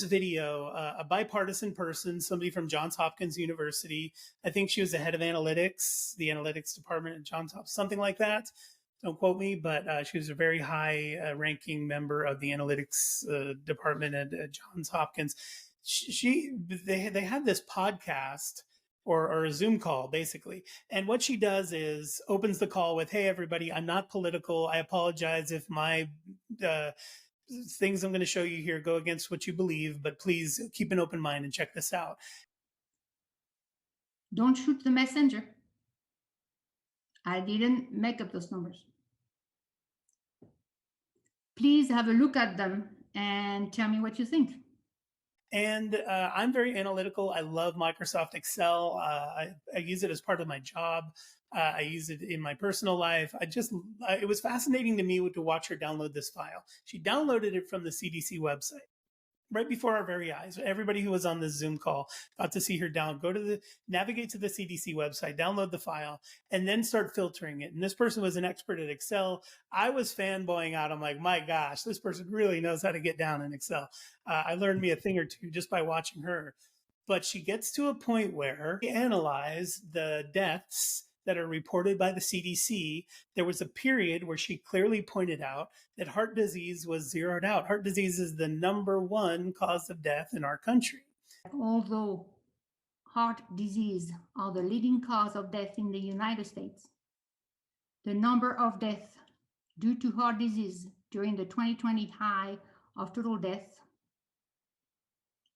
this video, a bipartisan person, somebody from Johns Hopkins University. I think she was the head of analytics, the analytics department at Johns Hopkins, something like that. Don't quote me, but she was a very high ranking member of the analytics department at Johns Hopkins. They had this podcast or a Zoom call, basically. And what she does is opens the call with, "Hey, everybody, I'm not political. I apologize if my things I'm going to show you here go against what you believe, but please keep an open mind and check this out." Don't shoot the messenger. I didn't make up those numbers. Please have a look at them and tell me what you think. And I'm very analytical. I love Microsoft Excel. I use it as part of my job. I use it in my personal life. It was fascinating to me to watch her download this file. She downloaded it from the CDC website right before our very eyes. Everybody who was on this Zoom call got to see her navigate to the CDC website, download the file, and then start filtering it. And this person was an expert at Excel. I was fanboying out. I'm like, my gosh, this person really knows how to get down in Excel. I learned me a thing or two just by watching her. But she gets to a point where we analyze the deaths that are reported by the CDC. There was a period where she clearly pointed out that heart disease was zeroed out. Heart disease is the number one cause of death in our country. Although heart disease are the leading cause of death in the United States, the number of deaths due to heart disease during the 2020 high of total deaths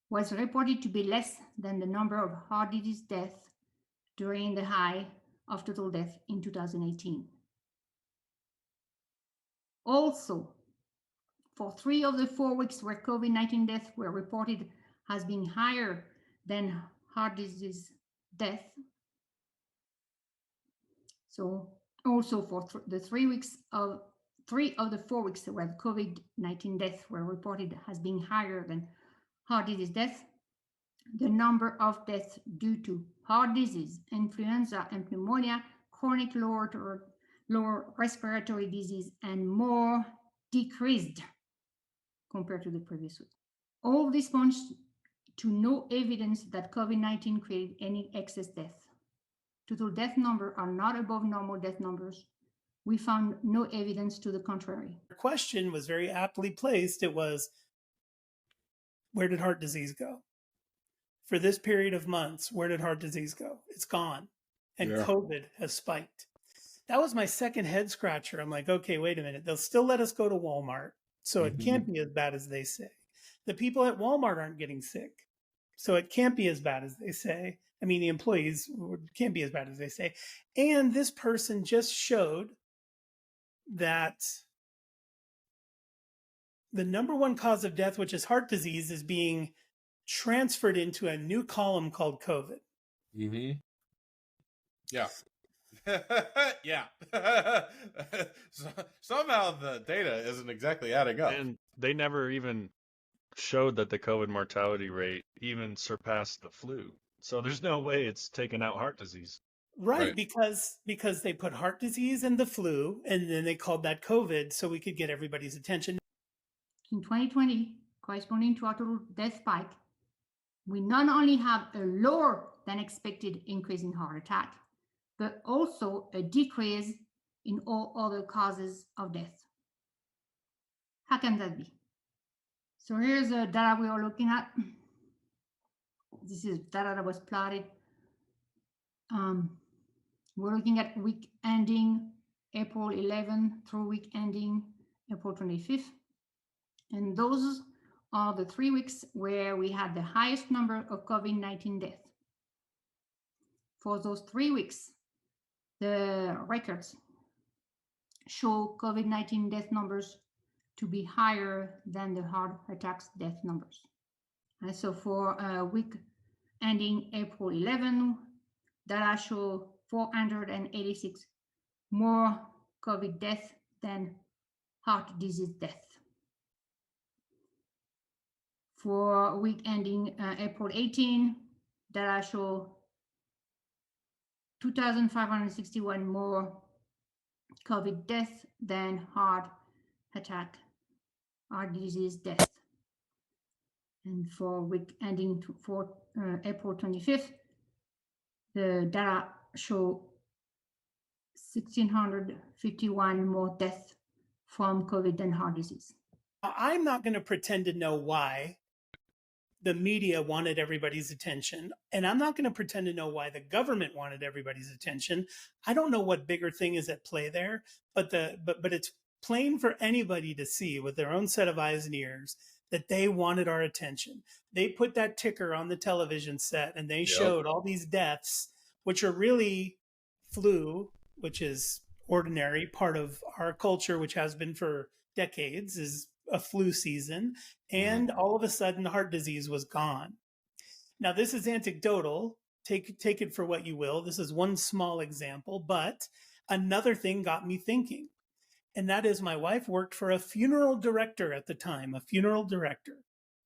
was reported to be less than the number of heart disease deaths during the high of total death in 2018. Also, for 3 of the 4 weeks where COVID-19 deaths were reported has been higher than heart disease death. So also for the 3 of the 4 weeks where COVID-19 deaths were reported has been higher than heart disease death, the number of deaths due to heart disease, influenza, and pneumonia, chronic lower respiratory disease, and more decreased compared to the previous week. All this points to no evidence that COVID-19 created any excess death. Total death numbers are not above normal death numbers. We found no evidence to the contrary. Her question was very aptly placed. It was, where did heart disease go? For this period of months, where did heart disease go? It's gone. And COVID has spiked. That was my second head scratcher. I'm like, okay, wait a minute. They'll still let us go to Walmart. So it can't be as bad as they say. The people at Walmart aren't getting sick. So it can't be as bad as they say. I mean, the employees can't be as bad as they say. And this person just showed that the number one cause of death, which is heart disease, is being transferred into a new column called COVID. Mm-hmm. Yeah. Yeah. Somehow the data isn't exactly adding up. And they never even showed that the COVID mortality rate even surpassed the flu. So there's no way it's taken out heart disease. Right. Because they put heart disease and the flu, and then they called that COVID so we could get everybody's attention. In 2020, corresponding to our total death spike, we not only have a lower than expected increase in heart attack, but also a decrease in all other causes of death. How can that be? So here's the data we are looking at. This is data that was plotted. We're looking at week ending April 11 through week ending April 25th. And those are the 3 weeks where we had the highest number of COVID-19 deaths. For those 3 weeks, the records show COVID-19 death numbers to be higher than the heart attacks death numbers. And so for a week ending April 11, data show 486 more COVID deaths than heart disease death. For week ending April 18, data show 2,561 more COVID deaths than heart attack, heart disease death. And for week ending for April 25th, the data show 1,651 more deaths from COVID than heart disease. I'm not going to pretend to know why the media wanted everybody's attention, and I'm not going to pretend to know why the government wanted everybody's attention. I don't know what bigger thing is at play there, but it's plain for anybody to see with their own set of eyes and ears that they wanted our attention. They put that ticker on the television set and they showed all these deaths, which are really flu, which is ordinary part of our culture, which has been for decades, is a flu season. And all of a sudden heart disease was gone. Now, this is anecdotal. Take it for what you will. This is one small example, but another thing got me thinking. And that is, my wife worked for a funeral director at the time, a funeral director.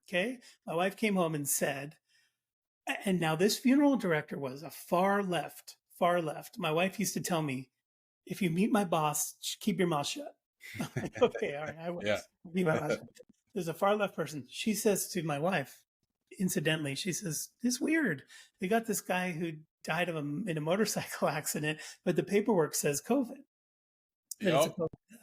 Okay. My wife came home and said, and now this funeral director was a far left. My wife used to tell me, if you meet my boss, keep your mouth shut. I'm like, okay, all right, I will. Yeah. Be my boss. There's a far left person. She says to my wife, incidentally, she says, "It's weird. They got this guy who died in a motorcycle accident, but the paperwork says COVID." It's a COVID death.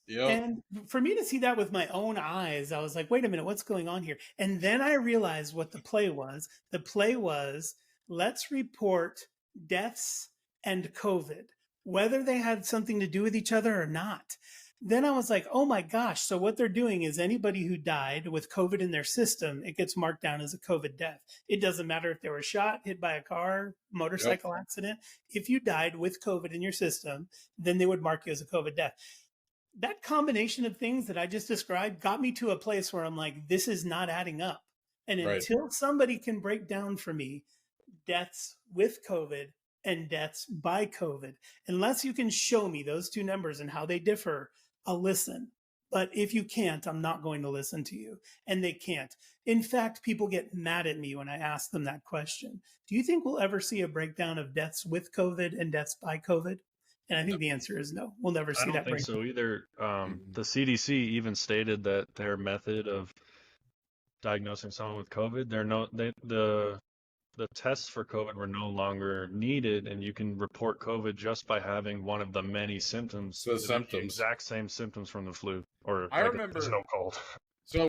And for me to see that with my own eyes, I was like, wait a minute, what's going on here? And then I realized what the play was. The play was, let's report deaths and COVID, whether they had something to do with each other or not. Then I was like, oh my gosh. So what they're doing is anybody who died with COVID in their system, it gets marked down as a COVID death. It doesn't matter if they were shot, hit by a car, motorcycle accident. If you died with COVID in your system, then they would mark you as a COVID death. That combination of things that I just described got me to a place where I'm like, this is not adding up. And until somebody can break down for me deaths with COVID and deaths by COVID, unless you can show me those two numbers and how they differ, I'll listen. But if you can't, I'm not going to listen to you. And they can't. In fact, people get mad at me when I ask them that question. Do you think we'll ever see a breakdown of deaths with COVID and deaths by COVID? And I think the answer is no. We'll never see that. I don't think so either. The CDC even stated that their method of diagnosing someone with COVID, the tests for COVID were no longer needed, and you can report COVID just by having one of the many symptoms. So symptoms, exact same symptoms from the flu, or I remember no cold.